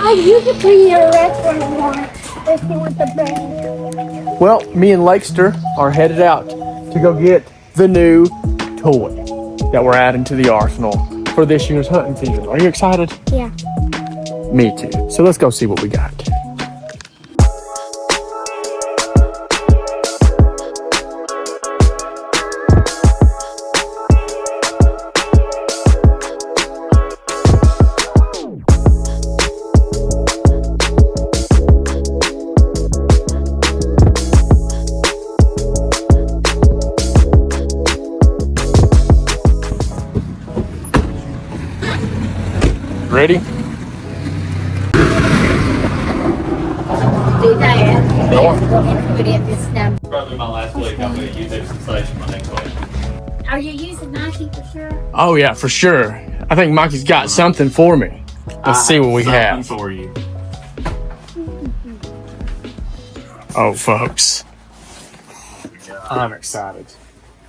I used to be a restaurant once. Let's see what the brand. Well, me and Lakester are headed out to go get the new toy that we're adding to the arsenal for this year's hunting season. Are you excited? Yeah. Me too. So let's go see what we got. Ready? Probably my last week. I'm going to use it for my next question. Are you using Nike for sure? Oh yeah, for sure. I think Mikey's got something for me. Let's see what we have. For you. Oh, folks, I'm excited.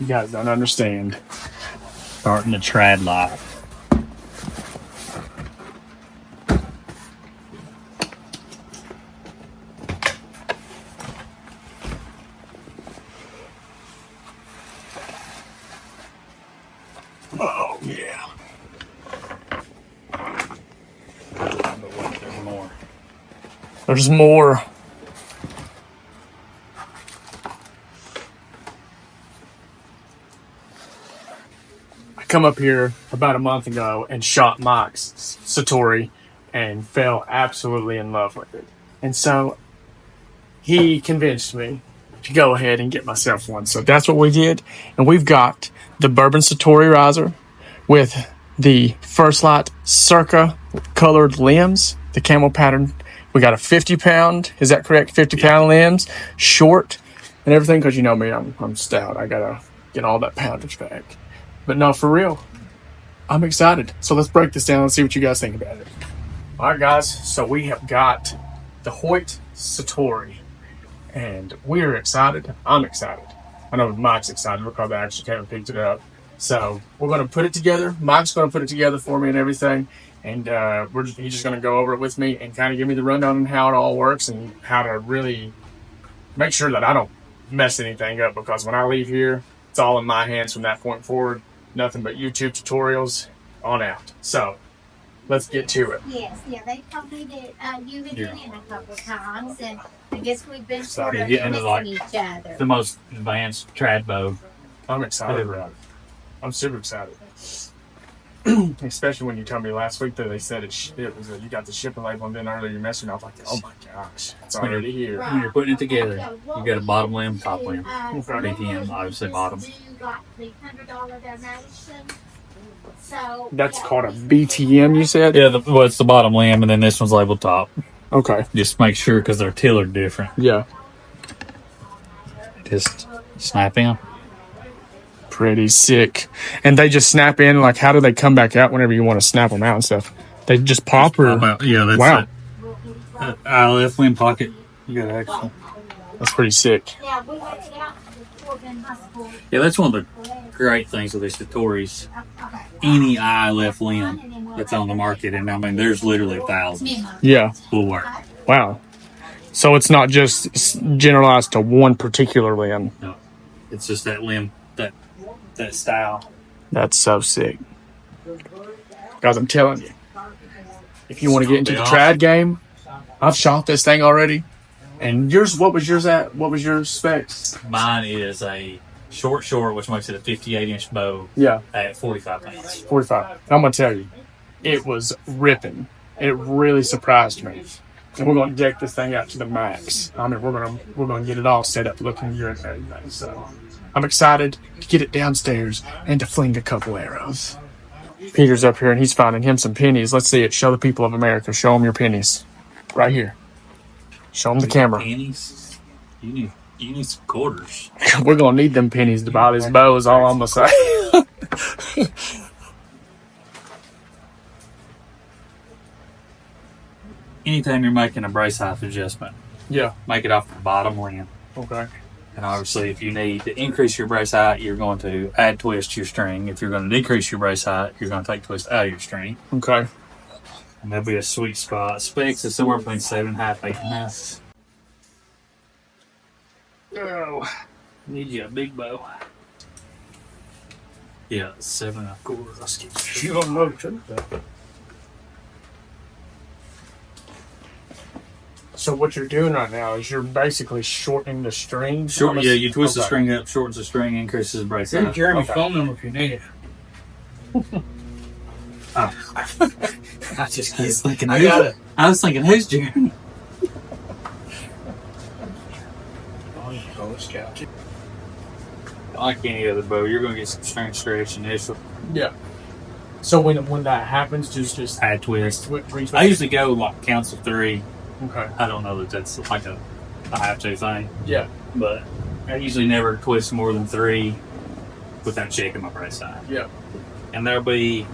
You guys don't understand. Starting to trad life. Oh yeah. There's more. There's more. I come up here about a month ago and shot Mike's Satori and fell absolutely in love with it. And so he convinced me to go ahead and get myself one. So that's what we did. And we've got the Bourbon Satori riser with the First Lite Cerca colored limbs, the camo pattern. We got a 50-pound, is that correct? 50-pound limbs, short and everything, because you know me, I'm stout. I gotta get all that poundage back. But no, for real, I'm excited. So let's break this down and see what you guys think about it. All right, guys. So we have got the Hoyt SATORI, and we're excited. I'm excited. I know Mike's excited because I actually came and picked it up. So we're going to put it together. Mike's going to put it together for me and everything. And he's just going to go over it with me and kind of give me the rundown on how it all works and how to really make sure that I don't mess anything up, because when I leave here, it's all in my hands from that point forward. Nothing but YouTube tutorials on out. So let's get to it. Yes, yeah, they told me that you had been in a couple of times, and I guess we've been sort of getting into missing each other. The most advanced trad bow. I'm excited about it. I'm super excited. Especially when you told me last week that they said it was you got the shipping label, and then earlier you messaged me. I was like, oh my gosh, it's already here. When you're putting it together, you got a bottom limb, top limb. BTM, obviously bottom. Got the $100 donation. So That's called a BTM, you said? Yeah, it's the bottom limb, and then this one's labeled top. Okay. Just make sure, because they're tailored different. Yeah. Just snap in. Pretty sick. And they just snap in, like, how do they come back out whenever you want to snap them out and stuff? They just pop or? Yeah, that's wow. it. Left limb pocket. You got action. That's pretty sick. yeah, we went out before Ben High School. Yeah, that's one of the great things with these Satoris. Any eye left limb that's on the market, and I mean, there's literally thousands. Yeah. Will work. Wow. So it's not just generalized to one particular limb. No, it's just that limb, that style. That's so sick. Guys, I'm telling you, if you want to get into the trad game, I've shot this thing already. And yours, what was yours at? What was your specs? Mine is a short, which makes it a 58-inch bow. Yeah. At 45 pounds. 45. And I'm going to tell you, it was ripping. It really surprised me. And we're going to deck this thing out to the max. I mean, we're going to get it all set up looking good and everything. So I'm excited to get it downstairs and to fling a couple arrows. Peter's up here and he's finding him some pennies. Let's see it. Show the people of America. Show them your pennies. Right here. Show them the camera. Pennies? You need some quarters. We're going to need them pennies to buy this bow is all I'm going to say. Anytime you're making a brace height adjustment, Yeah. make it off the bottom limb. Okay. And obviously, if you need to increase your brace height, you're going to add twist to your string. If you're going to decrease your brace height, you're going to take twist out of your string. Okay. And that'll be a sweet spot. Specs is somewhere between 7.5, 8.5. Oh, need you a big bow. Yeah, 7.25. Let's get you on motion. So what you're doing right now is you're basically shortening the string. Short, yeah, you twist the string up, shortens the string, increases the brace Here's size. Jeremy's phone number if you need it. Oh. I just was thinking, I got it. I was thinking, who's Jeremy? Oh, this couch. Like any other bow, you're going to get some string stretch initially. Yeah. So when that happens, just Add twist. retwist. I usually go like counts of 3. Okay. I don't know that that's like a have-to thing, Yeah. but I usually never twist more than 3 without checking my brace size. Yeah. And there'll be,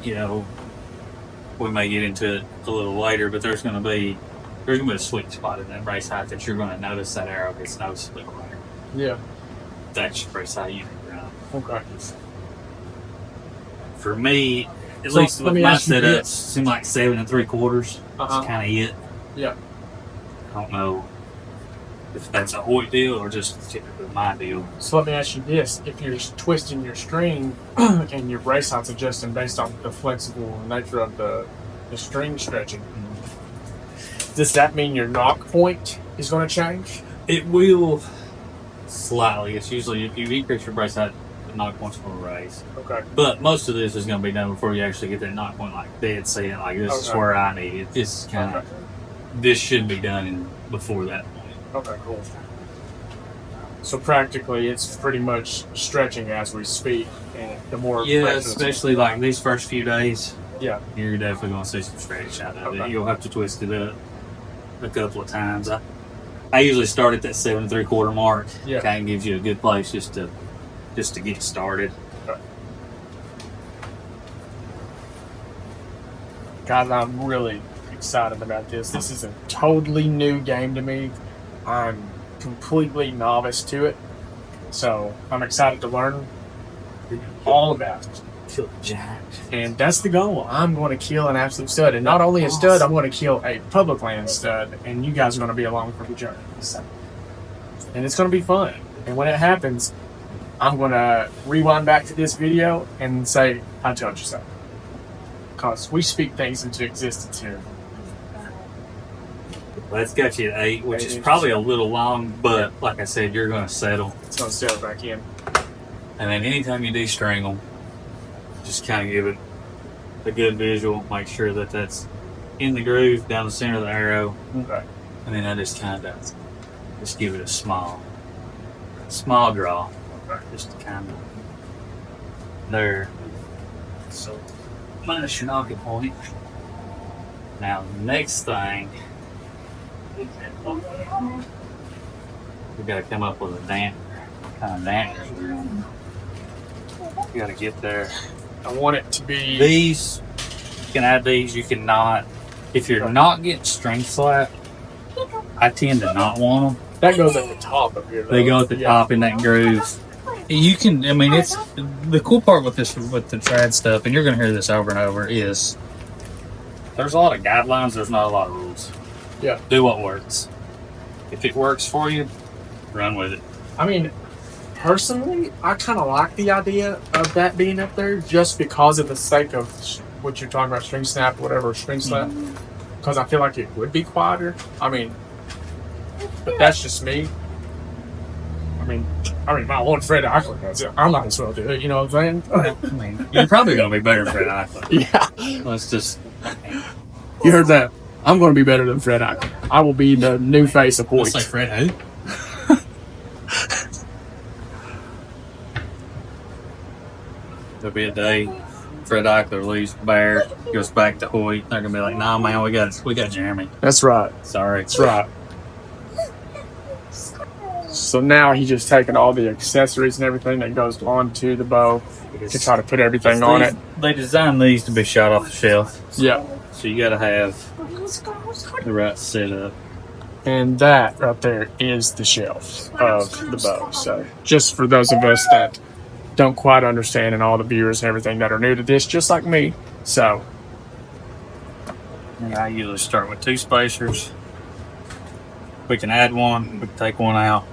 we may get into it a little later, but there's gonna be a sweet spot in that brace height that you're gonna notice that arrow gets noticeably quicker. Yeah. That's your brace height you need to run. Okay. For me, at So, least let with me my ask you setups, this. seem like 7.75. Uh-huh. That's kind of it. Yeah. I don't know if that's a Hoyt deal or just typically my deal. So let me ask you this: if you're twisting your string and your brace height's adjusting based on the flexible nature of the string stretching, does that mean your knock point is going to change? It will slightly. It's usually if you increase your brace height, the knock point's going to raise. Okay. But most of this is going to be done before you actually get that knock point, like dead set. Like this is Okay. where I need it. This is kind of this should be done before that point. Okay. Cool. So practically, it's pretty much stretching as we speak, and the more Yeah, practice- especially like these first few days. Yeah. You're definitely going to see some stretch out of it. Okay. You'll have to twist it up a couple of times. I usually start at that 7.75 mark. Yeah. Kind of gives you a good place just to get started. Okay. God, I'm really excited about this. This is a totally new game to me. I'm completely novice to it, so I'm excited to learn all about it. Feel jacked. And that's the goal. I'm going to kill an absolute stud, and not only a stud, I'm going to kill a public land stud, and you guys are going to be along for the journey. So, and it's going to be fun. And when it happens, I'm going to rewind back to this video and say, "I told you so," because we speak things into existence here. Well, that's got you at 8, which 8 is inches. probably a little long, but like I said, you're going to settle. It's going to settle back in. And then anytime you de-string them, just kind of give it a good visual. Make sure that that's in the groove down the center of the arrow. Okay. And then I just kind of just give it a small draw. Just to kind of there. So minus your knocking point. Now the next thing, we got to come up with a dampener. What kind of dampener? You got to get there. I want it to be. These, you can add these, you can not. If you're not getting string slap, I tend to not want them. That goes at the top of here. Though. They go at the top in that groove. You can, I mean, it's the cool part with this, with the trad stuff, and you're going to hear this over and over, is there's a lot of guidelines, there's not a lot of rules. Yeah. Do what works. If it works for you, run with it. I mean, personally, I kind of like the idea of that being up there just because of the sake of what you're talking about, string snap, whatever, string slap. Because I feel like it would be quieter. I mean, but that's just me. I mean, my old Fred Eichler does it. I might as well do it. You know what I'm saying? I mean, you're probably going to be better than Fred Eichler. Yeah. Let's just. You heard that? I'm going to be better than Fred Eichler. I will be the new face of Hoyt. Let's say Fred who? There'll be a day Fred Eichler leaves Bear, goes back to Hoyt. They're gonna be like, "Nah, man, we got Jeremy. That's right. Sorry, That's right. So now he's just taking all the accessories and everything that goes onto the bow to try to put everything on it. They designed these to be shot off the shelf, Yeah. so you got to have the right setup. And that right there is the shelf of the bow. So just for those of us that don't quite understand, and all the viewers and everything that are new to this, just like me. So And I usually start with 2 spacers. We can add one, we can take one out.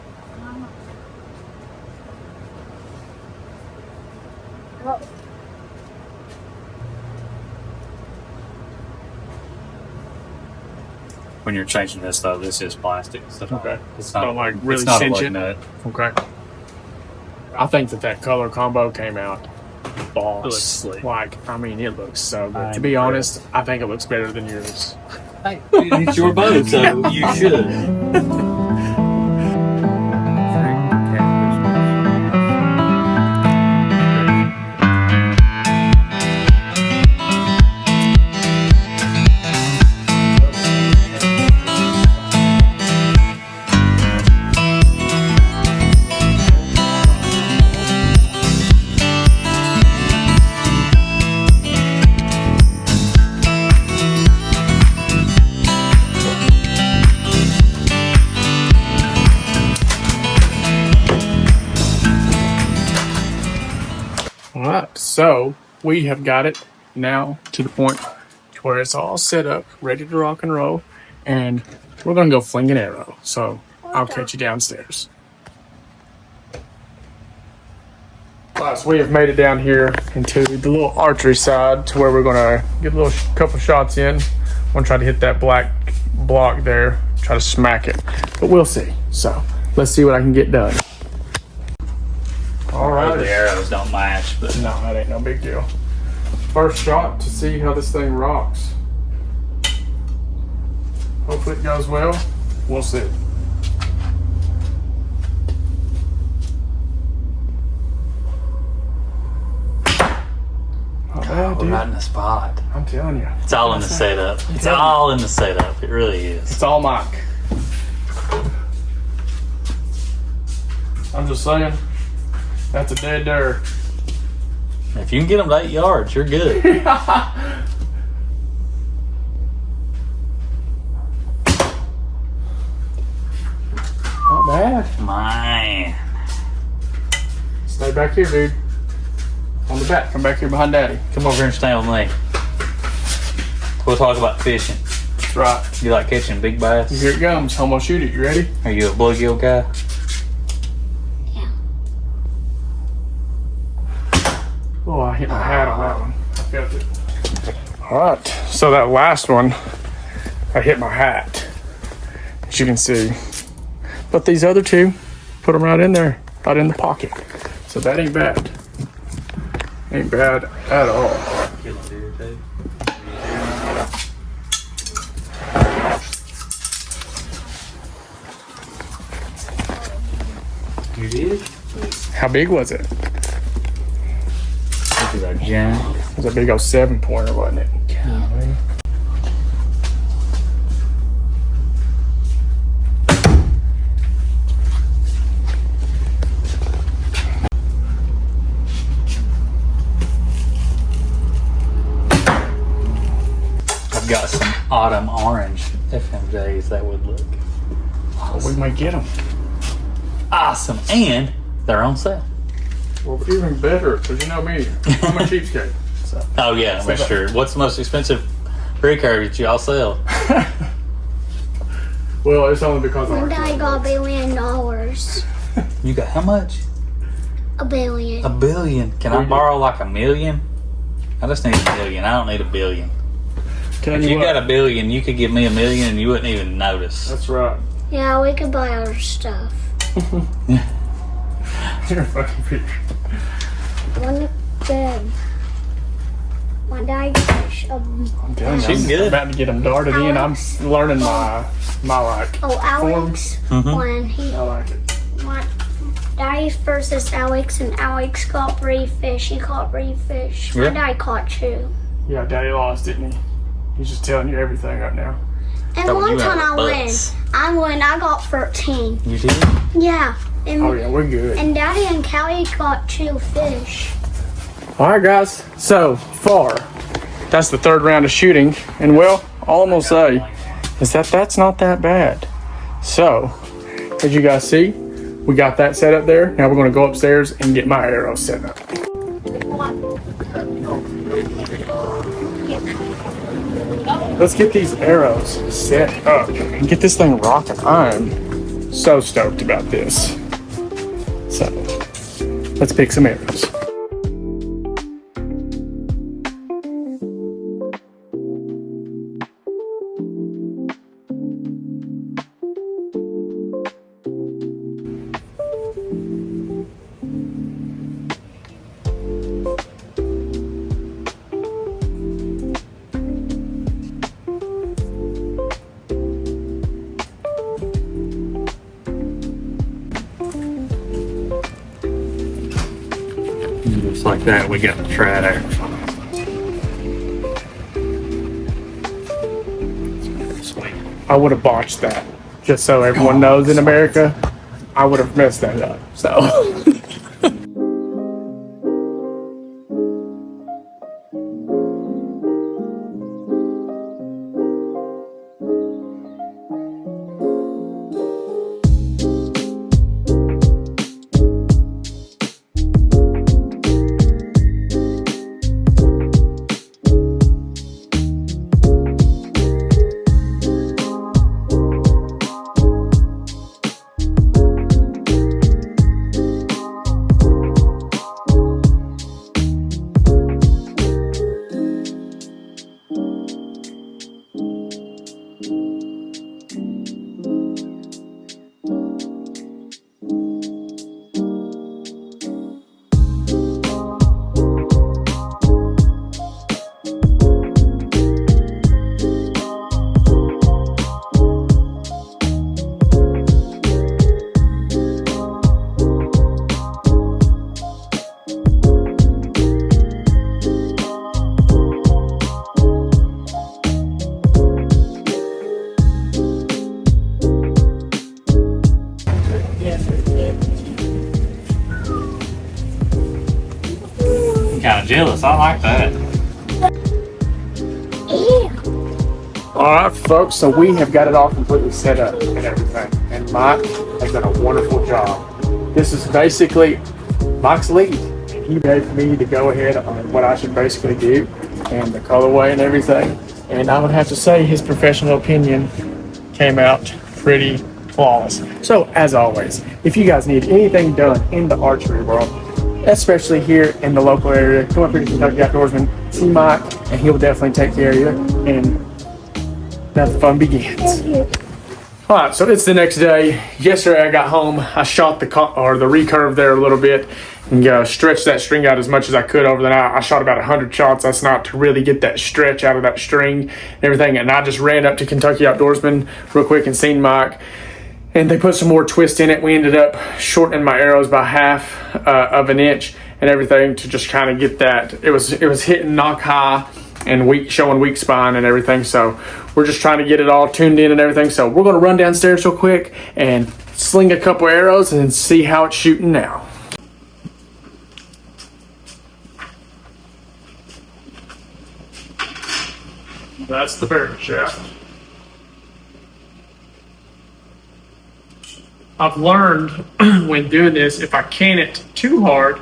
When you're changing this though, this is plastic. So Okay. it's not Don't, like, really it's not a cinch lug it? nut. Okay. I think that color combo came out boss. It looks slick. Like, I mean, it looks so good. I'm To be impressed. honest, I think it looks better than yours. Hey, it's your boat, so you should. All right, so we have got it now to the point where it's all set up, ready to rock and roll, and we're gonna go fling an arrow. So I'll catch you downstairs. All right, so we have made it down here into the little archery side to where we're gonna get a little couple shots in. I'm gonna try to hit that black block there, try to smack it, but we'll see. So let's see what I can get done. All right. The arrows don't match, but No, that ain't no big deal. First shot to see how this thing rocks. Hopefully it goes well. We'll see. Not bad, we're dude. right in the spot. I'm telling you. It's all in the setup. It's all in the setup. It really is. It's all Mike. I'm just saying, that's a dead dirt. If you can get them to 8 yards, you're good. Not bad. Man. Stay back here, dude. On the back. Come back here behind Daddy. Come over here and stay with me. We'll talk about fishing. That's right. You like catching big bass? Here it comes. I'm gonna shoot it. You ready? Are you a bluegill guy? Oh, I hit my hat on that one. I felt it. All right. So that last one, I hit my hat, as you can see. But these other two, put them right in there, right in the pocket. So that ain't bad. Ain't bad at all. Kill a deer too. You did? How big was it? This is a giant. It was a big old 7-pointer, wasn't it? Golly. I've got some autumn orange FMJs that would look Well, we might get them. awesome, and they're on sale. Well, even better, because you know me, I'm a cheapskate. So. Oh yeah, I'm sure. What's the most expensive recurve that y'all sell? Well, it's only because One I'm day I got $1 billion. You got how much? $1 billion. $1 billion. Can I borrow like $1 million? I just need $1 million. I don't need $1 billion. If you got $1 billion, you could give me $1 million and you wouldn't even notice. That's right. Yeah, we could buy our stuff. You're fucking weird. One day I get I'm telling you, She's I'm good. about to get them darted in. I'm learning my like. Alex, when he I like it. my Daddy's versus Alex, and Alex caught 3 fish. He caught 3 fish. My Yeah. dad caught 2. Yeah, Daddy lost, didn't he? He's just telling you everything right now. And Oh, one you time have I win. butts. I won. I got 13. You did? Yeah. And, Oh yeah, we're good. and Daddy and Callie caught 2 fish. All right, guys. So far, that's the 3rd round of shooting, and well, all I'm gonna say is that that's not that bad. So, as you guys see, we got that set up there. Now we're gonna go upstairs and get my arrow set up. let's get these arrows set up and get this thing rocking. I'm so stoked about this. So let's pick some arrows. Just like that, we got the trad arrow. Sweet. I would have botched that. Just so everyone knows in America, I would have messed that up. So. Kind of jealous. I like that. All right, folks. So we have got it all completely set up and everything, and Mike has done a wonderful job. This is basically Mike's lead. He gave me to go ahead on what I should basically do and the colorway and everything. And I would have to say his professional opinion came out pretty flawless. So as always, if you guys need anything done in the archery world, especially here in the local area, come up here to Kentucky Outdoorsman, see Mike, and he'll definitely take care of you. And the fun begins. All right, so it's the next day. Yesterday I got home. I shot the recurve there a little bit and stretched that string out as much as I could over the night. I shot about 100 shots. That's not to really get that stretch out of that string and everything. And I just ran up to Kentucky Outdoorsman real quick and seen Mike. And they put some more twist in it. We ended up shortening my arrows by half of an inch and everything to just kind of get that. It was hitting knock high and showing weak spine and everything. So we're just trying to get it all tuned in and everything. So we're going to run downstairs real quick and sling a couple arrows and see how it's shooting now. That's the barrel shaft. I've learned when doing this, if I can it too hard,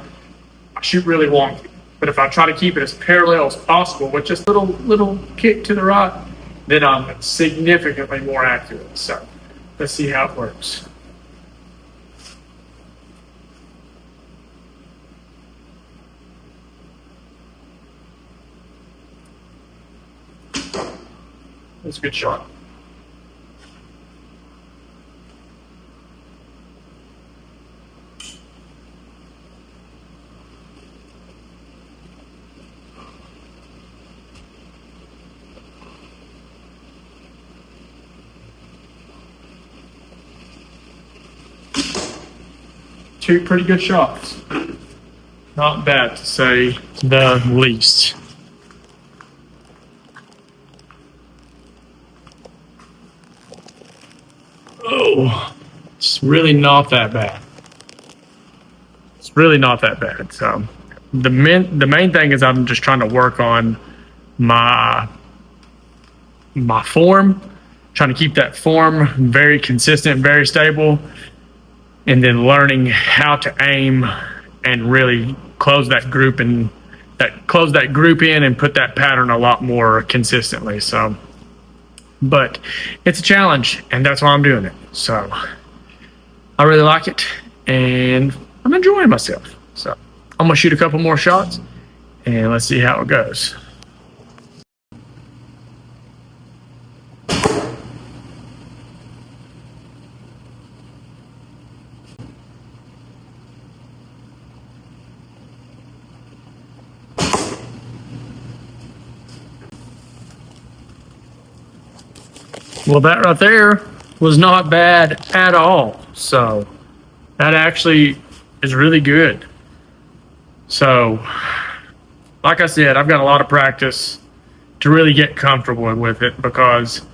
I shoot really wonky. But if I try to keep it as parallel as possible with just a little kick to the right, then I'm significantly more accurate. So let's see how it works. That's a good shot. Two pretty good shots. Not bad to say the least. Oh, it's really not that bad. It's really not that bad. So the main thing is I'm just trying to work on my form, trying to keep that form very consistent, very stable, and then learning how to aim and really close that group in and put that pattern a lot more consistently. So but it's a challenge, and that's why I'm doing it. So I really like it, and I'm enjoying myself. So I'm gonna shoot a couple more shots, and let's see how it goes. Well, that right there was not bad at all. So that actually is really good. So, like I said, I've got a lot of practice to really get comfortable with it, because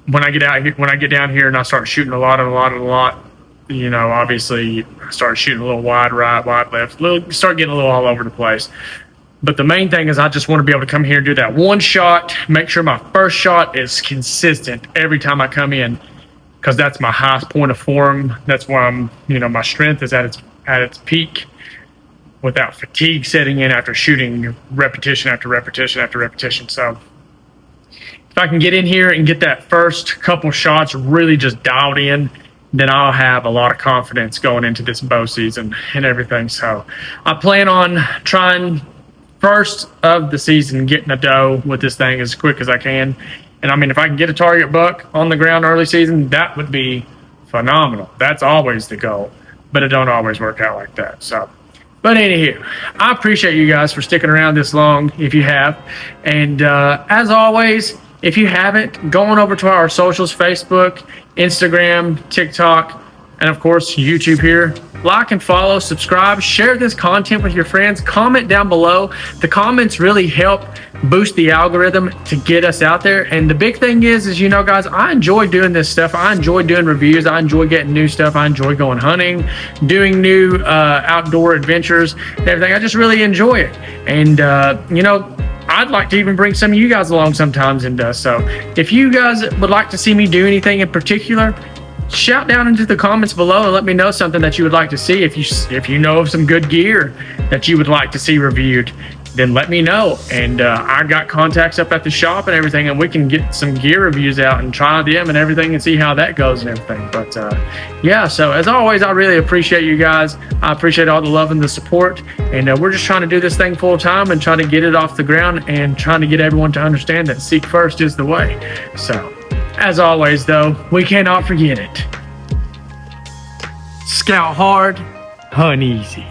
when I get out here, when I get down here and I start shooting a lot, you know, obviously I start shooting a little wide right, wide left, start getting a little all over the place. But the main thing is I just want to be able to come here and do that one shot, make sure my first shot is consistent every time I come in, because that's my highest point of form. That's where I'm, you know, my strength is at its peak, without fatigue setting in after shooting repetition after repetition after repetition. So if I can get in here and get that first couple shots really just dialed in, then I'll have a lot of confidence going into this bow season and everything. So I plan on trying first of the season getting a doe with this thing as quick as I can. And I mean, if I can get a target buck on the ground early season, that would be phenomenal. That's always the goal, but it don't always work out like that. So, but anywho, I appreciate you guys for sticking around this long if you have. And as always, if you haven't, go on over to our socials, Facebook, Instagram, TikTok, and of course, YouTube here. Like and follow, subscribe, share this content with your friends, comment down below. The comments really help boost the algorithm to get us out there. And the big thing is, you know, guys, I enjoy doing this stuff. I enjoy doing reviews. I enjoy getting new stuff. I enjoy going hunting, doing new outdoor adventures and everything. I just really enjoy it. And, you know, I'd like to even bring some of you guys along sometimes. And so if you guys would like to see me do anything in particular, shout down into the comments below and let me know something that you would like to see. If you know of some good gear that you would like to see reviewed, then let me know. And I got contacts up at the shop and everything, and we can get some gear reviews out and try them and everything and see how that goes and everything. But yeah, so as always, I really appreciate you guys. I appreciate all the love and the support. And we're just trying to do this thing full time and trying to get it off the ground and trying to get everyone to understand that seek first is the way. So as always, though, we cannot forget it. Scout hard, hunt easy.